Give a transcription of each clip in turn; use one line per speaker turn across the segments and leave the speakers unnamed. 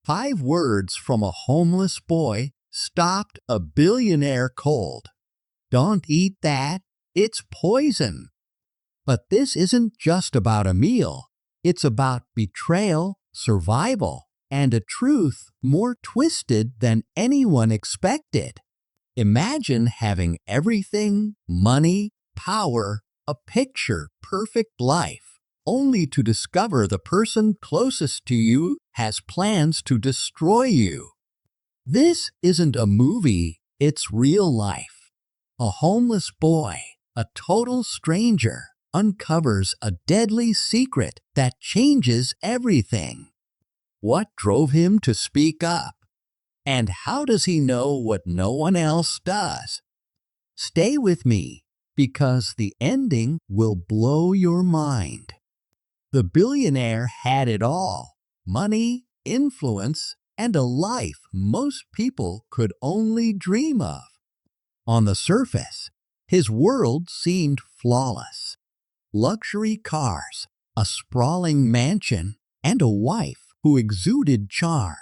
5 words from a homeless boy stopped a billionaire cold. Don't eat that, it's poison. But this isn't just about a meal. It's about betrayal, survival, and a truth more twisted than anyone expected. Imagine having everything, money, power, a picture-perfect life, only to discover the person closest to you has plans to destroy you. This isn't a movie, it's real life. A homeless boy, a total stranger, uncovers a deadly secret that changes everything. What drove him to speak up? And how does he know what no one else does? Stay with me, because the ending will blow your mind. The billionaire had it all: money, influence, and a life most people could only dream of. On the surface, his world seemed flawless. Luxury cars, a sprawling mansion, and a wife who exuded charm.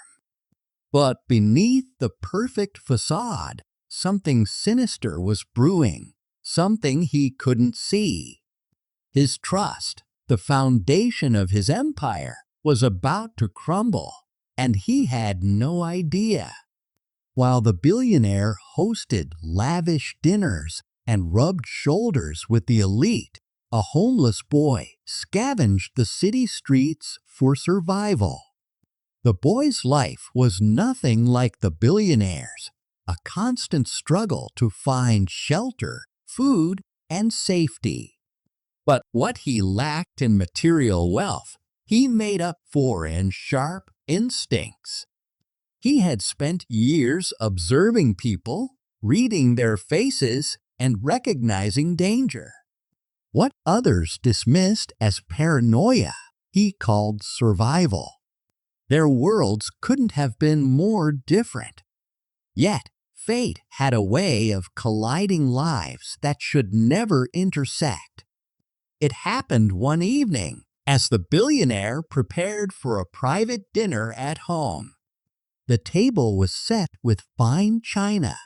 But beneath the perfect facade, something sinister was brewing, something he couldn't see. His trust, the foundation of his empire, was about to crumble, and he had no idea. While the billionaire hosted lavish dinners and rubbed shoulders with the elite, a homeless boy scavenged the city streets for survival. The boy's life was nothing like the billionaire's, a constant struggle to find shelter, food, and safety. But what he lacked in material wealth, he made up for in sharp instincts. He had spent years observing people, reading their faces, and recognizing danger. What others dismissed as paranoia, he called survival. Their worlds couldn't have been more different. Yet, fate had a way of colliding lives that should never intersect. It happened one evening, as the billionaire prepared for a private dinner at home. The table was set with fine china.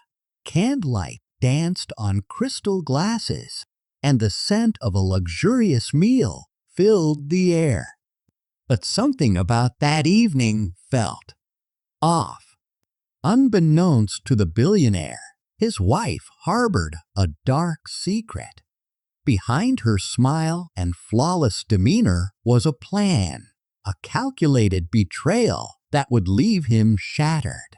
Candlelight danced on crystal glasses, and the scent of a luxurious meal filled the air. But something about that evening felt off. Unbeknownst to the billionaire, his wife harbored a dark secret. Behind her smile and flawless demeanor was a plan, a calculated betrayal that would leave him shattered.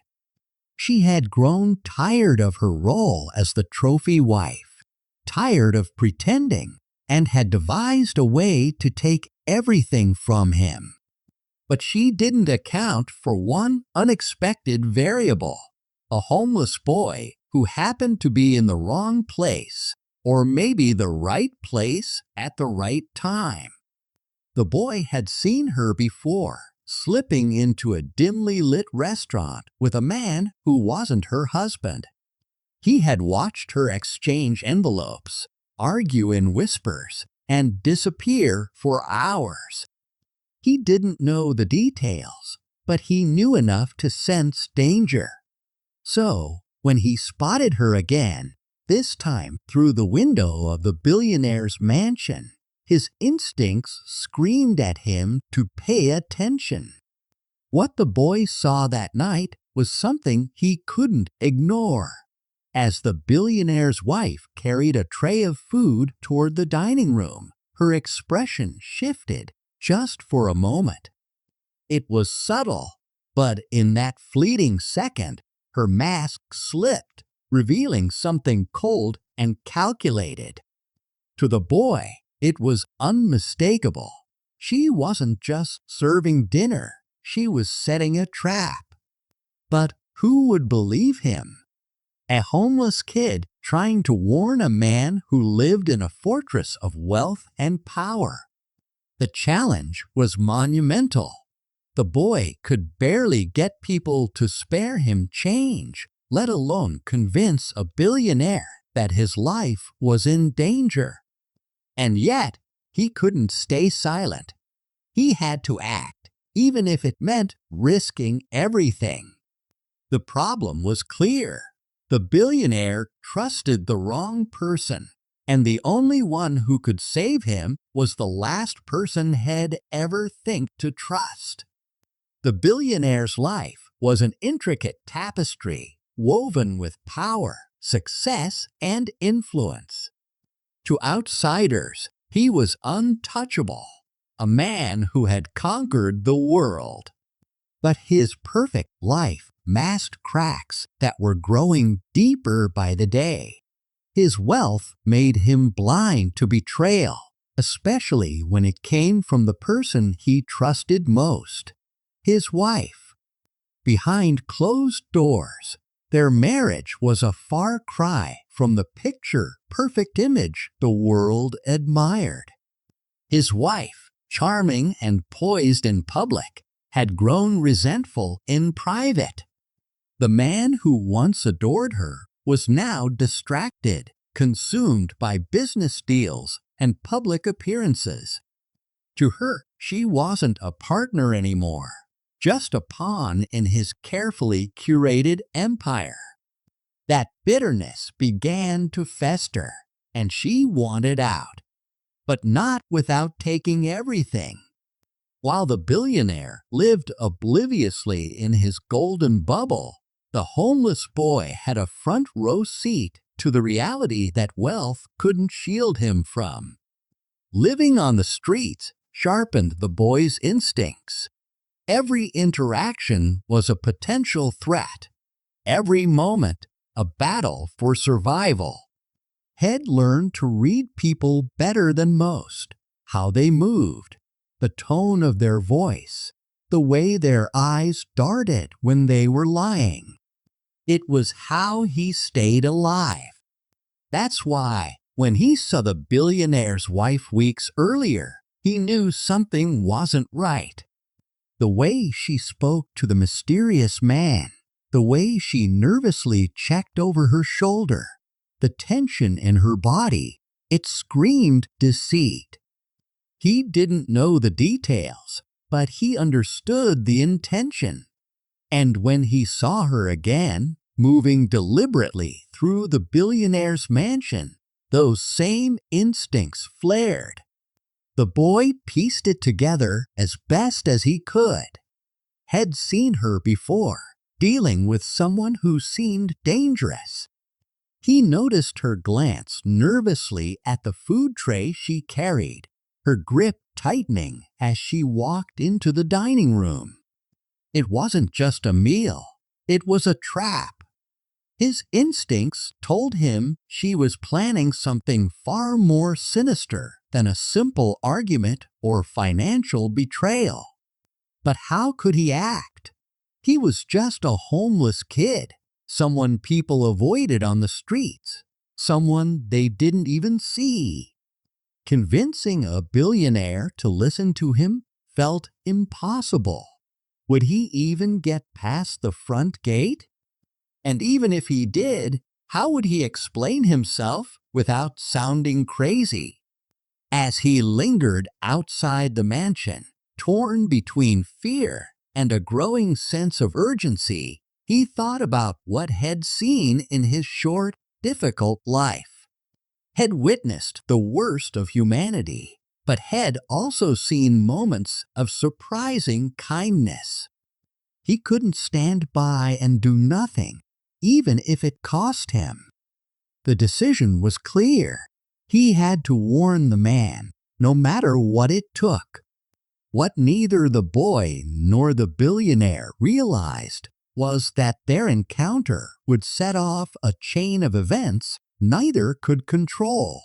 She had grown tired of her role as the trophy wife, tired of pretending, and had devised a way to take everything from him. But she didn't account for one unexpected variable: a homeless boy who happened to be in the wrong place, or maybe the right place at the right time. The boy had seen her before, slipping into a dimly lit restaurant with a man who wasn't her husband. He had watched her exchange envelopes, argue in whispers, and disappear for hours. He didn't know the details, but he knew enough to sense danger. So, when he spotted her again, this time through the window of the billionaire's mansion, his instincts screamed at him to pay attention. What the boy saw that night was something he couldn't ignore. As the billionaire's wife carried a tray of food toward the dining room, her expression shifted just for a moment. It was subtle, but in that fleeting second, her mask slipped, revealing something cold and calculated. To the boy, it was unmistakable. She wasn't just serving dinner, she was setting a trap. But who would believe him? A homeless kid trying to warn a man who lived in a fortress of wealth and power. The challenge was monumental. The boy could barely get people to spare him change, let alone convince a billionaire that his life was in danger. And yet, he couldn't stay silent. He had to act, even if it meant risking everything. The problem was clear. The billionaire trusted the wrong person, and the only one who could save him was the last person he'd ever think to trust. The billionaire's life was an intricate tapestry woven with power, success, and influence. To outsiders, he was untouchable, a man who had conquered the world. But his perfect life masked cracks that were growing deeper by the day. His wealth made him blind to betrayal, especially when it came from the person he trusted most, his wife. Behind closed doors, their marriage was a far cry from the picture-perfect image the world admired. His wife, charming and poised in public, had grown resentful in private. The man who once adored her was now distracted, consumed by business deals and public appearances. To her, she wasn't a partner anymore, just a pawn in his carefully curated empire. That bitterness began to fester, and she wanted out, but not without taking everything. While the billionaire lived obliviously in his golden bubble, the homeless boy had a front-row seat to the reality that wealth couldn't shield him from. Living on the streets sharpened the boy's instincts. Every interaction was a potential threat. Every moment, a battle for survival. He'd learned to read people better than most, how they moved, the tone of their voice, the way their eyes darted when they were lying. It was how he stayed alive. That's why, when he saw the billionaire's wife weeks earlier, he knew something wasn't right. The way she spoke to the mysterious man, the way she nervously checked over her shoulder, the tension in her body, it screamed deceit. He didn't know the details, but he understood the intention. And when he saw her again, moving deliberately through the billionaire's mansion, those same instincts flared. The boy pieced it together as best as he could. Had seen her before, dealing with someone who seemed dangerous. He noticed her glance nervously at the food tray she carried, her grip tightening as she walked into the dining room. It wasn't just a meal, it was a trap. His instincts told him she was planning something far more sinister than a simple argument or financial betrayal. But how could he act? He was just a homeless kid, someone people avoided on the streets, someone they didn't even see. Convincing a billionaire to listen to him felt impossible. Would he even get past the front gate? And even if he did, how would he explain himself without sounding crazy? As he lingered outside the mansion, torn between fear and a growing sense of urgency, he thought about what he'd seen in his short, difficult life. Had witnessed the worst of humanity, but had also seen moments of surprising kindness. He couldn't stand by and do nothing, even if it cost him. The decision was clear. He had to warn the man, no matter what it took. What neither the boy nor the billionaire realized was that their encounter would set off a chain of events neither could control.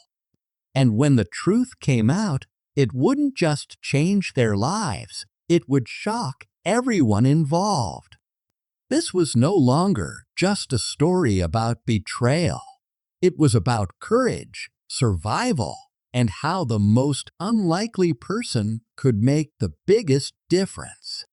And when the truth came out, it wouldn't just change their lives, it would shock everyone involved. This was no longer just a story about betrayal. It was about courage, survival, and how the most unlikely person could make the biggest difference.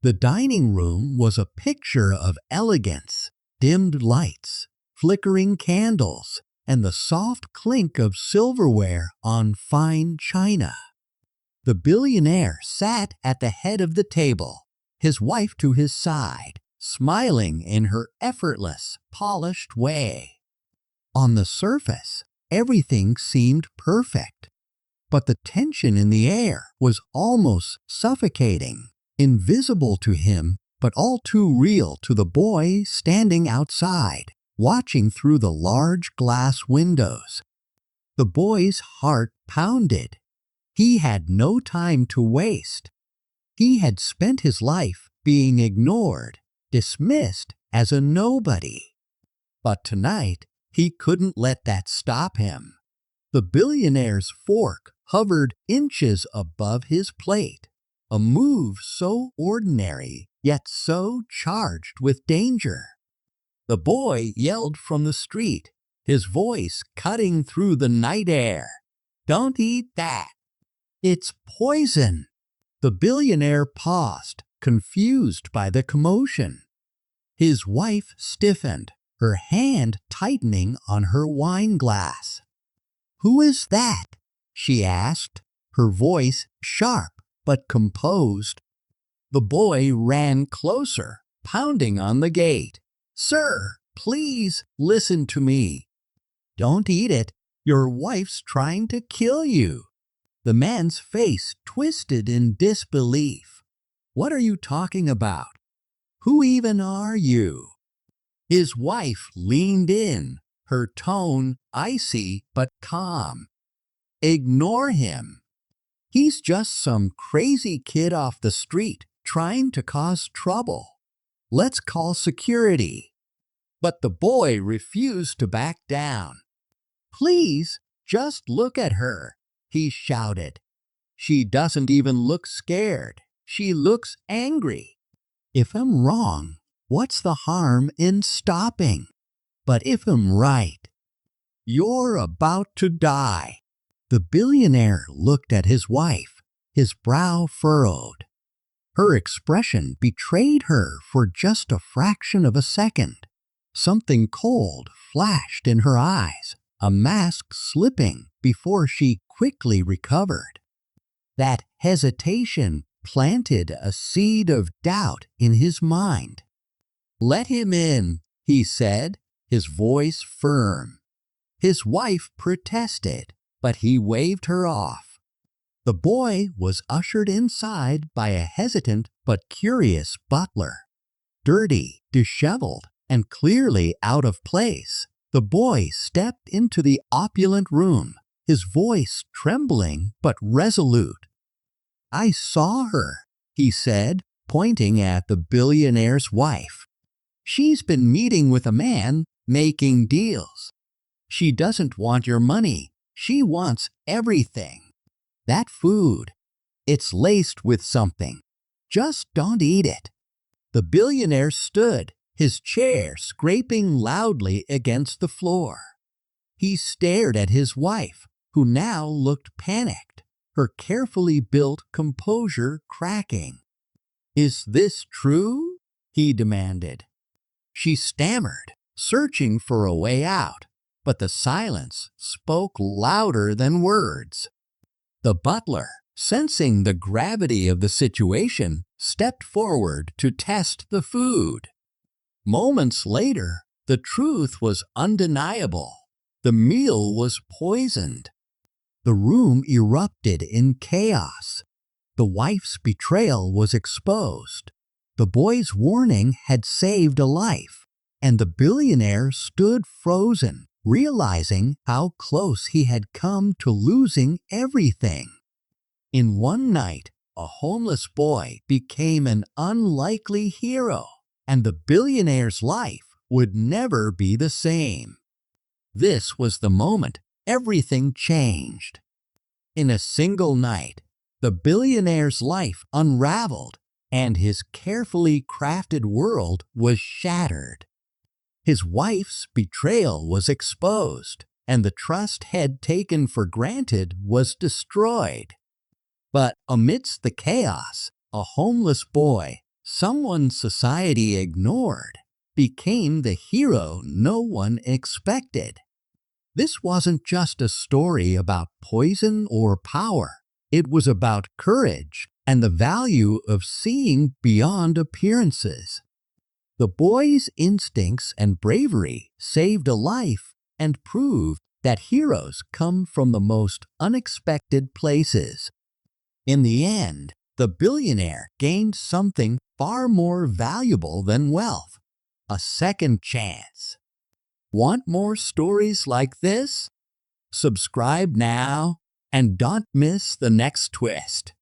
The dining room was a picture of elegance, dimmed lights, flickering candles, and the soft clink of silverware on fine china. The billionaire sat at the head of the table, his wife to his side, smiling in her effortless, polished way. On the surface, everything seemed perfect, but the tension in the air was almost suffocating, invisible to him, but all too real to the boy standing outside, watching through the large glass windows. The boy's heart pounded. He had no time to waste. He had spent his life being ignored, dismissed as a nobody. But tonight, he couldn't let that stop him. The billionaire's fork hovered inches above his plate, a move so ordinary, yet so charged with danger. The boy yelled from the street, his voice cutting through the night air. "Don't eat that! It's poison!" The billionaire paused, confused by the commotion. His wife stiffened, her hand tightening on her wine glass. "Who is that?" she asked, her voice sharp but composed. The boy ran closer, pounding on the gate. "Sir, please listen to me. Don't eat it. Your wife's trying to kill you." The man's face twisted in disbelief. "What are you talking about? Who even are you?" His wife leaned in, her tone icy but calm. "Ignore him. He's just some crazy kid off the street trying to cause trouble. Let's call security." But the boy refused to back down. "Please, just look at her," he shouted. "She doesn't even look scared. She looks angry. If I'm wrong, what's the harm in stopping? But if I'm right, you're about to die." The billionaire looked at his wife, his brow furrowed. Her expression betrayed her for just a fraction of a second. Something cold flashed in her eyes, a mask slipping before she quickly recovered. That hesitation planted a seed of doubt in his mind. "Let him in," he said, his voice firm. His wife protested, but he waved her off. The boy was ushered inside by a hesitant but curious butler. Dirty, disheveled, and clearly out of place, the boy stepped into the opulent room, his voice trembling but resolute. "I saw her," he said, pointing at the billionaire's wife. "She's been meeting with a man, making deals. She doesn't want your money. She wants everything. That food, it's laced with something. Just don't eat it." The billionaire stood, his chair scraping loudly against the floor. He stared at his wife, who now looked panicked, her carefully built composure cracking. "Is this true?" he demanded. She stammered, searching for a way out, but the silence spoke louder than words. The butler, sensing the gravity of the situation, stepped forward to test the food. Moments later, the truth was undeniable. The meal was poisoned. The room erupted in chaos. The wife's betrayal was exposed. The boy's warning had saved a life, and the billionaire stood frozen, realizing how close he had come to losing everything. In one night, a homeless boy became an unlikely hero, and the billionaire's life would never be the same. This was the moment everything changed. In a single night, the billionaire's life unraveled, and his carefully crafted world was shattered. His wife's betrayal was exposed, and the trust he'd taken for granted was destroyed. But amidst the chaos, a homeless boy, someone society ignored, became the hero no one expected. This wasn't just a story about poison or power. It was about courage and the value of seeing beyond appearances. The boy's instincts and bravery saved a life and proved that heroes come from the most unexpected places. In the end, the billionaire gained something far more valuable than wealth: a second chance. Want more stories like this? Subscribe now and don't miss the next twist.